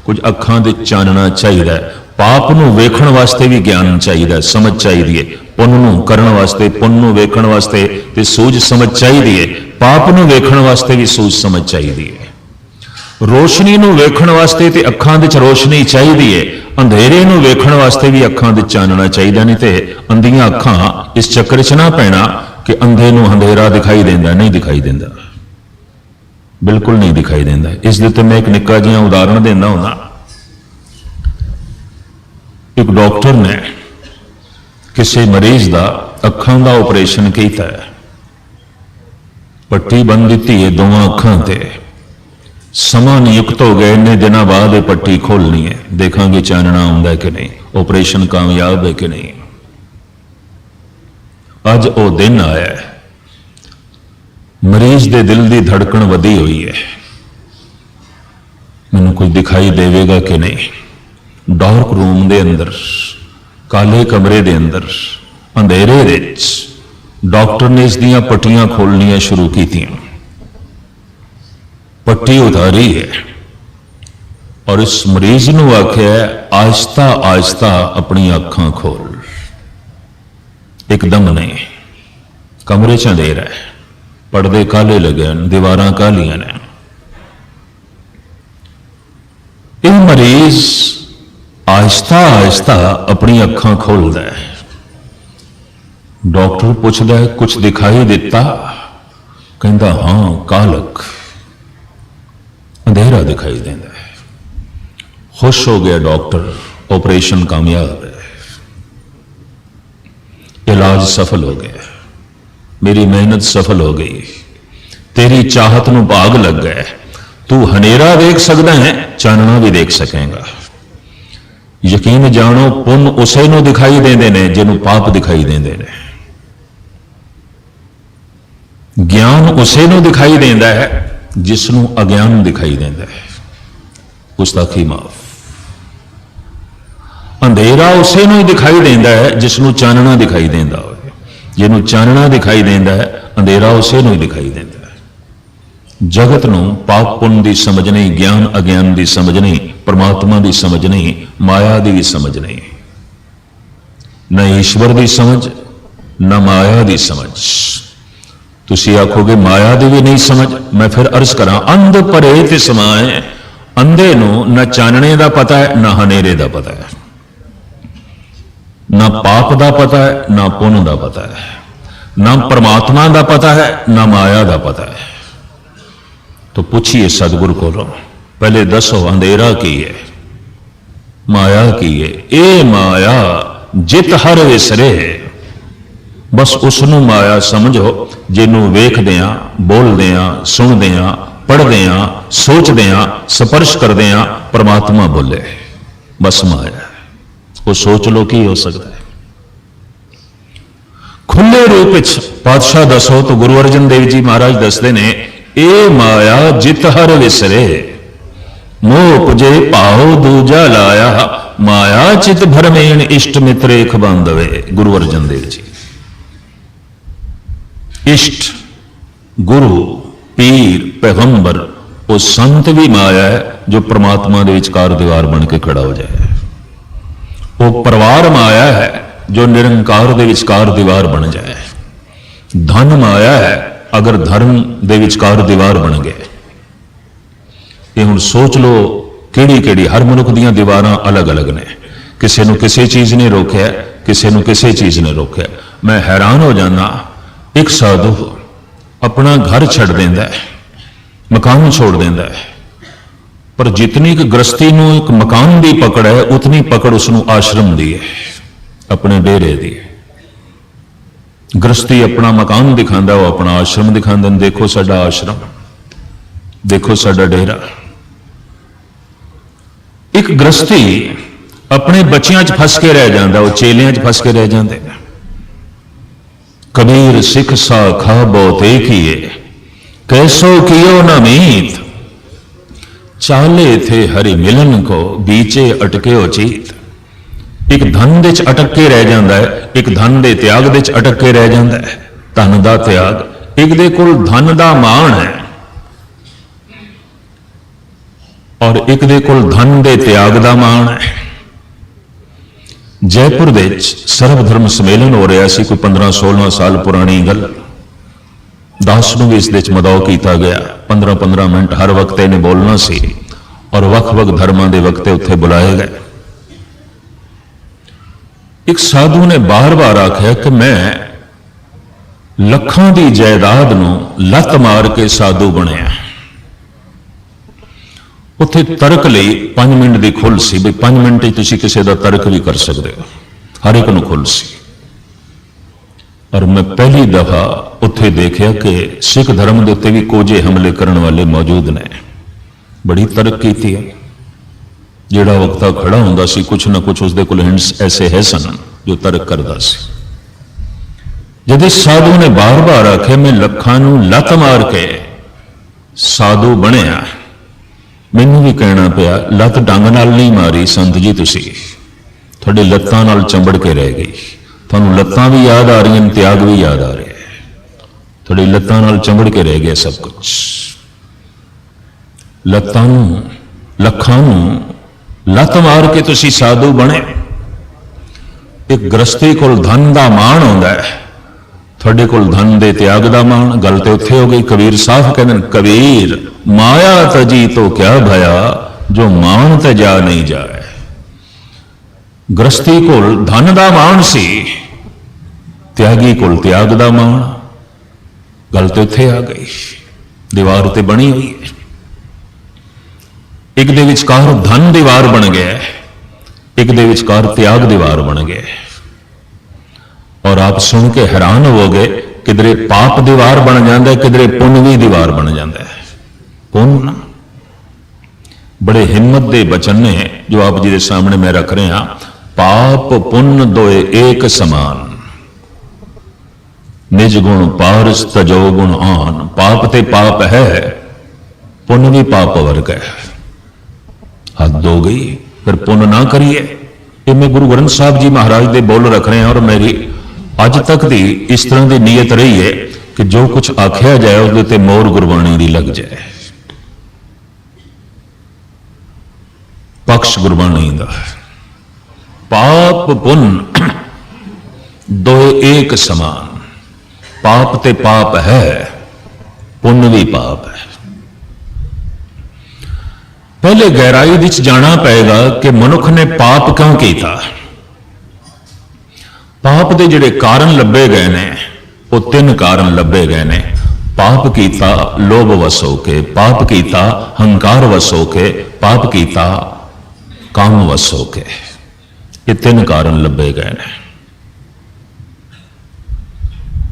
ਕੁਝ ਅੱਖਾਂ ਦੇ ਚਾਨਣਾ ਚਾਹੀਦਾ। ਪਾਪ ਨੂੰ ਵੇਖਣ ਵਾਸਤੇ ਵੀ ਗਿਆਨ ਚਾਹੀਦਾ, ਸਮਝ ਚਾਹੀਦੀ ਹੈ। ਪੁੰਨ ਨੂੰ ਕਰਨ ਵਾਸਤੇ, ਪੁੰਨ ਨੂੰ ਵੇਖਣ ਵਾਸਤੇ ਤੇ ਸੂਝ ਸਮਝ ਚਾਹੀਦੀ ਹੈ। ਪਾਪ ਨੂੰ ਵੇਖਣ ਵਾਸਤੇ ਵੀ ਸੂਝ ਸਮਝ ਚਾਹੀਦੀ ਹੈ। ਰੋਸ਼ਨੀ ਨੂੰ ਵੇਖਣ ਵਾਸਤੇ ਤੇ ਅੱਖਾਂ ਦੇ ਚ ਰੋਸ਼ਨੀ ਚਾਹੀਦੀ ਹੈ। ਅੰਧੇਰੇ ਨੂੰ ਵੇਖਣ ਵਾਸਤੇ ਵੀ ਅੱਖਾਂ ਦੇ ਚਾਨਣਾ ਚਾਹੀਦਾ। ਨਹੀਂ ਤੇ ਅੰਧੀਆਂ ਅੱਖਾਂ ਇਸ ਚੱਕਰ 'ਚ ਨਾ ਪੈਣਾ ਕਿ ਅੰਧੇ ਨੂੰ ਅੰਧੇਰਾ ਦਿਖਾਈ ਦਿੰਦਾ। ਨਹੀਂ ਦਿਖਾਈ ਦਿੰਦਾ, ਬਿਲਕੁਲ ਨਹੀਂ ਦਿਖਾਈ ਦਿੰਦਾ। ਇਸ ਦੇ ਉੱਤੇ ਮੈਂ ਇੱਕ ਨਿੱਕਾ ਜਿਹਾ ਉਦਾਹਰਣ ਦਿੰਦਾ ਹੁੰਦਾ। ਇੱਕ ਡਾਕਟਰ ਨੇ ਕਿਸੇ ਮਰੀਜ਼ ਦਾ ਅੱਖਾਂ ਦਾ ਆਪਰੇਸ਼ਨ ਕੀਤਾ ਹੈ। ਪੱਟੀ ਬੰਨ ਦਿੱਤੀ ਹੈ ਦੋਵਾਂ ਅੱਖਾਂ ਤੇ। ਸਮਾਂ ਨਿਯੁਕਤ ਹੋ ਗਿਆ, ਇੰਨੇ ਦਿਨਾਂ ਬਾਅਦ ਇਹ ਪੱਟੀ ਖੋਲਣੀ ਹੈ। ਦੇਖਾਂਗੇ ਚਾਨਣਾ ਆਉਂਦਾ ਕਿ ਨਹੀਂ, ਆਪਰੇਸ਼ਨ ਕਾਮਯਾਬ ਹੈ ਕਿ ਨਹੀਂ। ਅੱਜ ਉਹ ਦਿਨ ਆਇਆ ਹੈ। ਮਰੀਜ਼ ਦੇ ਦਿਲ ਦੀ ਧੜਕਣ ਵਧੀ ਹੋਈ ਹੈ, ਮੈਨੂੰ ਕੁਝ ਦਿਖਾਈ ਦੇਵੇਗਾ ਕਿ ਨਹੀਂ। ਡਾਰਕ ਰੂਮ ਦੇ ਅੰਦਰ, ਕਾਲੇ ਕਮਰੇ ਦੇ ਅੰਦਰ, ਅੰਧੇਰੇ ਵਿੱਚ ਡਾਕਟਰ ਨੇ ਇਸ ਦੀਆਂ ਪੱਟੀਆਂ ਖੋਲਣੀਆਂ ਸ਼ੁਰੂ ਕੀਤੀਆਂ। ਪੱਟੀ ਉਤਾਰੀ ਹੈ ਔਰ ਇਸ ਮਰੀਜ਼ ਨੂੰ ਆਖਿਆ ਆਹਿਸਤਾ ਆਹਿਸਤਾ ਆਪਣੀਆਂ ਅੱਖਾਂ ਖੋਲ। ਇੱਕਦਮ ਨਹੀਂ। ਕਮਰੇ 'ਚ ਅੰਧੇਰਾ ਹੈ, ਪਰਦੇ ਕਾਲੇ ਲੱਗੇ ਹਨ, ਦੀਵਾਰਾਂ ਕਾਲੀਆਂ ਨੇ। ਇਹ ਮਰੀਜ਼ ਆਹਿਸਤਾ ਆਹਿਸਤਾ ਆਪਣੀ ਅੱਖਾਂ ਖੋਲਦਾ ਹੈ। ਡਾਕਟਰ ਪੁੱਛਦਾ ਹੈ ਕੁਝ ਦਿਖਾਈ ਦਿੱਤਾ? ਕਹਿੰਦਾ ਹਾਂ, ਕਾਲਕ, ਅੰਧੇਰਾ ਦਿਖਾਈ ਦਿੰਦਾ ਹੈ। ਖੁਸ਼ ਹੋ ਗਿਆ ਡਾਕਟਰ, ਆਪਰੇਸ਼ਨ ਕਾਮਯਾਬ ਹੈ, ਇਲਾਜ ਸਫਲ ਹੋ ਗਿਆ, ਮੇਰੀ ਮਿਹਨਤ ਸਫਲ ਹੋ ਗਈ, ਤੇਰੀ ਚਾਹਤ ਨੂੰ ਭਾਗ ਲੱਗ ਗਿਆ। ਤੂੰ ਹਨੇਰਾ ਦੇਖ ਸਕਦਾ ਹੈ, ਚਾਨਣਾ ਵੀ ਦੇਖ ਸਕੇਗਾ। ਯਕੀਨ ਜਾਣੋ, ਪੁੰਨ ਉਸੇ ਨੂੰ ਦਿਖਾਈ ਦਿੰਦੇ ਨੇ ਜਿਹਨੂੰ ਪਾਪ ਦਿਖਾਈ ਦਿੰਦੇ ਨੇ। ਗਿਆਨ ਉਸੇ ਨੂੰ ਦਿਖਾਈ ਦਿੰਦਾ ਹੈ ਜਿਸ ਨੂੰ ਅਗਿਆਨ ਦਿਖਾਈ ਦਿੰਦਾ ਹੈ। ਗੁਸਤਾਖੀ ਮਾਫ। ਅੰਧੇਰਾ ਉਸੇ ਨੂੰ ਹੀ ਦਿਖਾਈ ਦਿੰਦਾ ਹੈ ਜਿਸ ਨੂੰ ਚਾਨਣਾ ਦਿਖਾਈ ਦਿੰਦਾ ਹੋਵੇ। ਜਿਹਨੂੰ ਚਾਨਣਾ ਦਿਖਾਈ ਦਿੰਦਾ ਹੈ, ਅੰਧੇਰਾ ਉਸੇ ਨੂੰ ਹੀ ਦਿਖਾਈ ਦਿੰਦਾ ਹੈ। ਜਗਤ ਨੂੰ ਪਾਪ ਪੁੰਨ ਦੀ ਸਮਝ ਨਹੀਂ, ਗਿਆਨ ਅਗਿਆਨ ਦੀ ਸਮਝ ਨਹੀਂ, ਪਰਮਾਤਮਾ ਦੀ ਸਮਝ ਨਹੀਂ, ਮਾਇਆ ਦੀ ਵੀ ਸਮਝ ਨਹੀਂ। ਨਾ ਈਸ਼ਵਰ ਦੀ ਸਮਝ, ਨਾ ਮਾਇਆ ਦੀ ਸਮਝ। ਤੁਸੀਂ ਆਖੋਗੇ ਮਾਇਆ ਦੀ ਵੀ ਨਹੀਂ ਸਮਝ। ਮੈਂ ਫਿਰ ਅਰਜ਼ ਕਰਾਂ, ਅੰਧ ਪਰੇ ਤੇ ਸਮਾਏ। ਅੰਧੇ ਨੂੰ ਨਾ ਚਾਨਣੇ ਦਾ ਪਤਾ ਹੈ, ਨਾ ਹਨੇਰੇ ਦਾ ਪਤਾ ਹੈ, ਨਾ ਪਾਪ ਦਾ ਪਤਾ ਹੈ, ਨਾ ਪੁੰਨ ਦਾ ਪਤਾ ਹੈ, ਨਾ ਪਰਮਾਤਮਾ ਦਾ ਪਤਾ ਹੈ, ਨਾ ਮਾਇਆ ਦਾ ਪਤਾ ਹੈ। तो पूछिए सतगुरु को, पहले दसो अंधेरा की है, माया की है। ए माया जित हर विसरे। बस उसनू माया समझो जिन्हों वेखदियां, बोलदियां, सुनदियां, पढ़दियां, सोचदियां, स्पर्श करदियां परमात्मा बोले। बस माया। वो सोच लो की हो सकता है। खुले रूप पातशाह दसो तो गुरु अर्जन देव जी महाराज दसते ने, ए माया जित हर विसरे, मोह पुजे पाओ दूजा लाया, माया चित भरमेन इष्ट मित्र एक बांधवे। गुरु अर्जन देव जी। इष्ट, गुरु, पीर, पैगंबर, वो संत भी माया है जो परमात्मा के विचकार दीवार बन के खड़ा हो जाए। वो परिवार माया है जो निरंकार के विचकार दीवार बन जाए। धन माया है अगर धर्म दे विचकार दीवार बन गए। ये हुण सोच लो किहड़ी किहड़ी। हर मनुख दीयां दीवारां अलग अलग ने। किसी नूं किसी चीज़ ने रोकया, किसी नूं किसी चीज़ ने रोकया। मैं हैरान हो जाना, एक साधु अपना घर छड़ देंदा है, मकान छोड़ देंदा है, पर जितनी कि गृहस्थी ਨੂੰ एक मकान की पकड़ है उतनी पकड़ उसनों आश्रम की है, अपने डेरे की। गृहस्थी अपना मकान दिखाता, वो अपना आश्रम दिखाते। देखो साडा आश्रम, देखो साडा डेरा। एक गृहस्थी अपने बच्चियां च फस के रह जाता, वो चेलियां च फस के रह जाते। कबीर सिख सा खा बहुत एक ही है, कैसो कियो न मीत, चाले थे हरि मिलन को बीचे अटके हो चीत। एक धन दे च अटक के रह जाता है, एक धन दे त्याग दे च अटक के रह जाता है। धन दा त्याग, एक दे कोल धन दा माण है और एक दे कोल धन दे त्याग दा माण है। जयपुर दे सर्व धर्म सम्मेलन हो रहा सी, कोई 15-16 साल पुरानी गल। दास नूं भी इस दे मदौ किया गया। 15-15 मिनट हर वक्त इन्हें बोलना सी और वख-वख धर्मां दे वक्ते उत्थे बुलाए गए। एक साधु ने बार-बार आख्या कि मैं लखां दी जायदाद नूं लत मार के साधु बनिया। उत्थे तर्क लई 5 मिनट की खुल सी, भी 5 मिनट तुसीं किसी का तर्क भी कर सकते हो, हर एक नूं खुल सी। और मैं पहली दफा उत्थे देखा कि सिख धर्म के उत्ते भी कोजे हमले करने वाले मौजूद ने। बड़ी तरक्की की है। जिहड़ा वक्ता खड़ा हुंदा सी, कुछ ना कुछ उसदे कोल हिंट्स ऐसे है सन जो तर्क करदा सी। जद इस साधु ने बार बार आखे मैं लखां नूं लत मार के साधु बनिया, मैनूं भी कहना पिया लत डंग नाल नहीं मारी संत जी, तुसीं तुहाडी लत्तां नाल चंबड़ के रह गई। तुहानूं लत्तां भी याद आ रही, त्याग भी याद आ रहा है। थोड़ी लत्तां नाल चंबड़ के रह गया सब कुछ। लत्तां नूं लखां नूं लत मार के तुसीं साधु बने। एक गृहस्थी कोल धन दा माण हुंदा है, थोड़े कोल धन दे त्याग दा माण। गल ते उत्थे हो गई। कबीर साफ कहंदे ने, कबीर माया तजी तो क्या भया, जो माण ते जा नहीं जाए। गृहस्थी कोल धन दा माण सी, त्यागी कोल त्याग दा माण। गल तो उत्थे आ गई। दीवार ते बनी हुई है। एक दे विचकार धन दीवार बन गया, एक दे विचकार त्याग दीवार बन गया। और आप सुन के हैरान होवोगे, किधरे पाप दीवार बन जाता है, किधरे पुण्य भी दीवार बन जाता है। पुण्य बड़े हिम्मत दे वचन ने जो आप जी के सामने मैं रख रहा। पाप पुण्य दोए एक समान, निज गुण पारस तजो गुण आन। पाप ते पाप है, पुण्य भी पाप वर्ग है। हद हो गई, फिर पुण्य ना करिए। ये मैं गुरु ग्रंथ साहब जी महाराज दे बोल रख रहे हैं। और मेरी अज तक दी इस तरह की नीयत रही है कि जो कुछ आख्या जाए उसके ते मोर गुरबाणी दी लग जाए, पक्ष गुरबाणी दा। पाप पुण्य दोए एक समान। पाप ते पाप है, पुण्य भी पाप है। पहले गहराई विच जाना पएगा कि मनुख ने पाप क्यों किया। पाप के जिहड़े कारण लभे गए ने, वो 3 कारण लभे गए ने। पाप किया लोभ वस होके, पाप किया हंकार वस होके, पाप किया काम वस होके। ये 3 कारण लभे गए ने।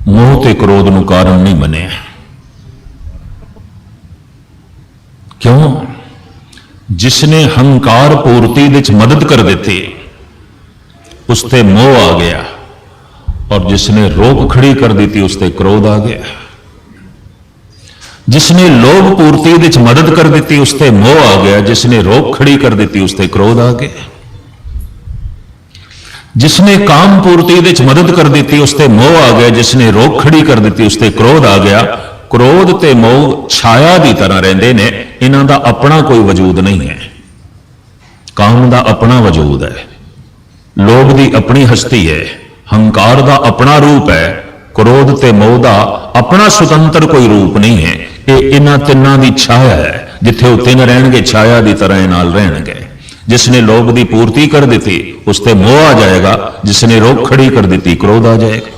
मोह ते क्रोध नूं कारण नहीं बने। क्यों? जिसने हंकार पूर्ति विच मदद कर दी उसते मोह आ गया, और जिसने रोक खड़ी कर दी उसते क्रोध आ गया। जिसने लोभ पूर्ति विच मदद कर दी उसते मोह आ गया, जिसने रोक खड़ी कर दी उसते क्रोध आ गया। जिसने काम पूर्ति विच मदद कर दी उसते मोह आ गया, जिसने रोक खड़ी कर दी उसते क्रोध आ गया। क्रोध ते मोह छाया की तरह रहते ने, इन्हां दा अपना कोई वजूद नहीं है। काम दा अपना वजूद है, लोभ दी अपनी हस्ती है, हंकार दा अपना रूप है, क्रोध ते मोह दा अपना स्वतंत्र कोई रूप नहीं है। ये इन्हां तिन्नां दी छाया है। जिथे वो 3 रहणगे छाया की तरह नाल रहणगे। जिसने लोभ की पूर्ति कर दी उसते मोह आ जाएगा, जिसने रोक खड़ी कर दी क्रोध आ जाएगा।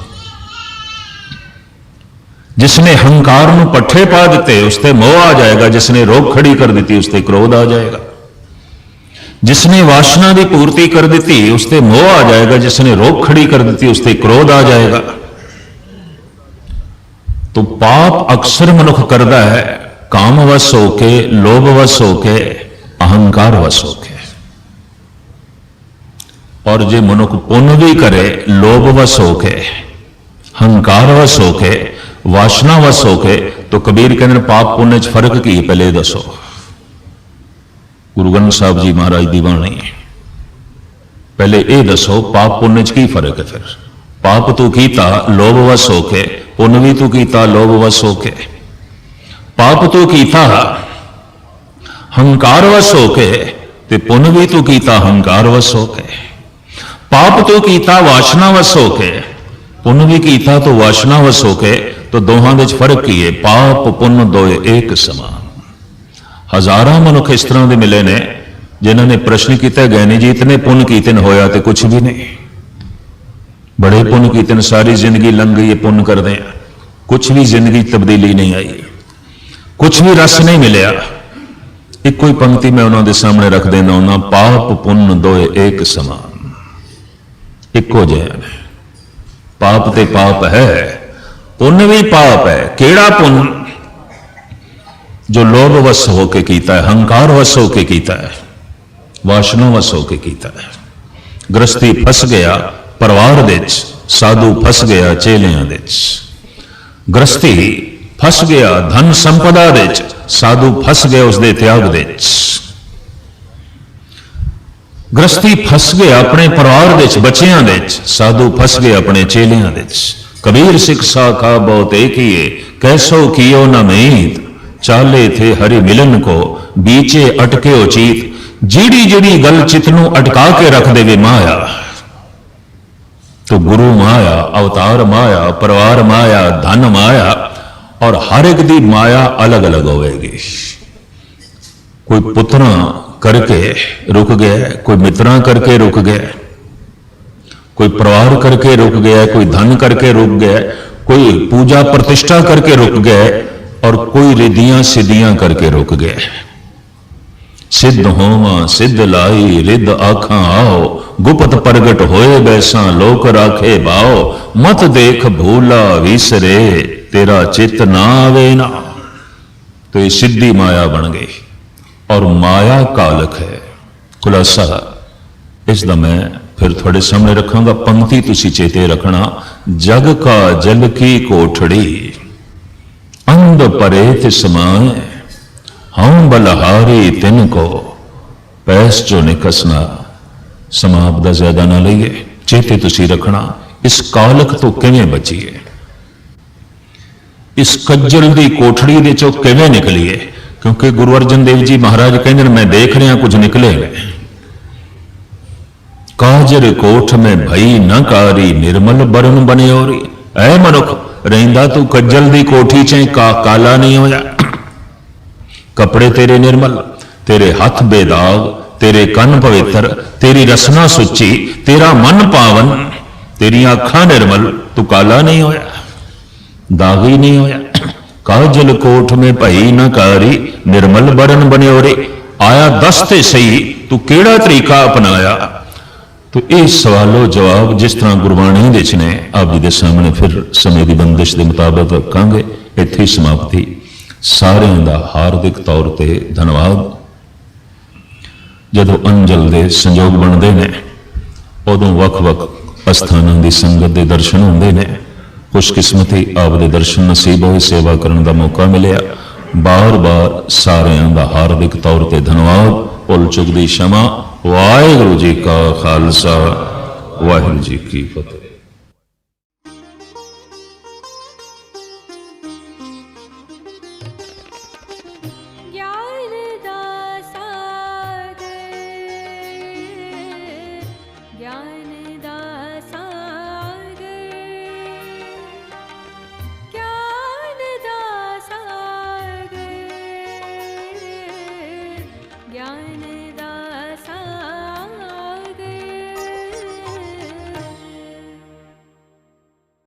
जिसने हंकार ਨੂੰ ਪੱਠੇ ਪਾ ਦਿੱਤੇ ਉਸ ਤੇ ਮੋਹ ਆ ਜਾਏਗਾ, जिसने रोक खड़ी कर ਦਿੱਤੀ ਉਸ ਤੇ क्रोध आ जाएगा, जिसने वासना की पूर्ति कर दी उस ते मोह आ जाएगा, जिसने रोक खड़ी कर दी उस ते क्रोध आ जाएगा। तो पाप अक्सर मनुख करता है कामवश होके, लोभवश होके, अहंकारवश होके। और जे मनुख पुण्य भी करे लोभवश होके, हंकारवश होके, वासनावश होके, तो कबीर कहते पाप पुण्य च फर्क की पहले दसो। गुरु ग्रंथ साहब जी महाराज की बाणी, पहले ये दसो पाप पुण्य च की फर्क है। फिर पाप तू कीता लोभवश होके, पुण्य भी तू कीता लोभवश होके। पाप तू कीता हंकारवश होके ते पुण्य भी तू कीता हंकारवश होके। पाप तू कीता वासनावश होके, पुण्य भी कीता तो वासनावश होके। तो दोहां दे फर्क की है, पाप पुण्य दोए एक समान। हजारां मनुख इस तरह के मिले ने जिन्होंने प्रश्न किया गए ने जी इतने पुण्य कीते न होया तो कुछ भी नहीं, बड़े पुण्य कीते न सारी जिंदगी लंघ गई, पुण्य करते हैं कुछ भी जिंदगी तब्दीली नहीं आई, कुछ भी रस नहीं मिलया। एक कोई पंक्ति मैं उन्होंने सामने रख देना होना, पाप पुण्य दोए एक समान, इको जिहा ने। पाप ते पाप है, पुण्य भी पाप है। केड़ा पुण्य? जो लोभवश होके कीता है, हंकारवश होके कीता है, वासनावश होके कीता है। गृहस्थी फस गया परिवार दे विच, साधु फस गया चेलियां दे विच। गृहस्थी फस गया धन संपदा दे विच, साधु फस गया उसके त्याग दे विच। गृहस्थी फस गया अपने परिवार दे विच, बच्चियां दे विच, साधु फस गया अपने चेलियां दे विच। कबीर सिख साखा बहुत एक ही है, कैसो कियो न मीत, चाले थे हरि मिलन को, बीचे अटके उचीत। जीड़ी जीड़ी गल चितनू अटका के रख देवे माया। तो गुरु माया, अवतार माया, परिवार माया, धन माया, और हर एक दी माया अलग अलग होगी। कोई पुत्रा करके रुक गया, कोई मित्रा करके रुक गया, कोई परिवार करके रुक गया, कोई धन करके रुक गया, कोई पूजा प्रतिष्ठा करके रुक गया, और कोई रिद्धियां सिद्धियां करके रुक गए। सिद्ध होवा सिद्ध लाई, रिद्ध आखा आओ, गुप्त प्रगट होए बैसा, लोक राखे भाओ। मत देख भूला विसरे, तेरा चित ना आवे ना। तो ये सिद्धि माया बन गई, और माया कालक है। खुलासा इसका मैं फिर थोड़े सामने रखांगा, पंक्ति तुसी चेते रखना। जग का जल की कोठड़ी, अंध परेत समाए, हम बलहारी तिनको, पैस जो निकसना। समाप्त ज्यादा ना लईए, चेते तुसी रखना इस कालक तो किवें बचीए, इस कज्जल दी कोठड़ी दे चों किवें निकलीए। क्योंकि गुरु अर्जन देव जी महाराज कहते हैं मैं देख रहा कुछ निकले काजर कोठ में भई न कारी, निर्मल बरन बनियोरी। ऐ मनुख रहिंदा तू कज्जल दी कोठी च काला नहीं होया। कपड़े तेरे निर्मल, तेरे हाथ बेदाग, तेरे कन पवित्र, तेरी रसना सुची, तेरा मन पावन, तेरी आंखां निर्मल, तू काला नहीं होया, दागी नहीं होया। काजल कोठ में भई न कारी, निर्मल बरन बनियोरे। आया दस ते सही तू केड़ा तरीका अपनाया। तो ये सवालों जवाब जिस तरह गुरबाणी विच ने आप जी के सामने फिर समय की बंदिश के मुताबिक रखांगे। इत्थे ही समाप्ति। सारिਆਂ ਦਾ हार्दिक तौर पर धन्यवाद। जदों अंजल के संजोग बनते हैं उदों वख-वख अस्थानां की संगत के दर्शन होंदे ने। खुशकिस्मती आपके दर्शन नसीब होए, सेवा करने का मौका मिले। बार बार सारिਆਂ ਦਾ हार्दिक तौर पर धन्यवाद। भुल चुक दी क्षमा। वाहिगुरू जी का खालसा, वाहिगुरू जी की फतेह। ज्ञान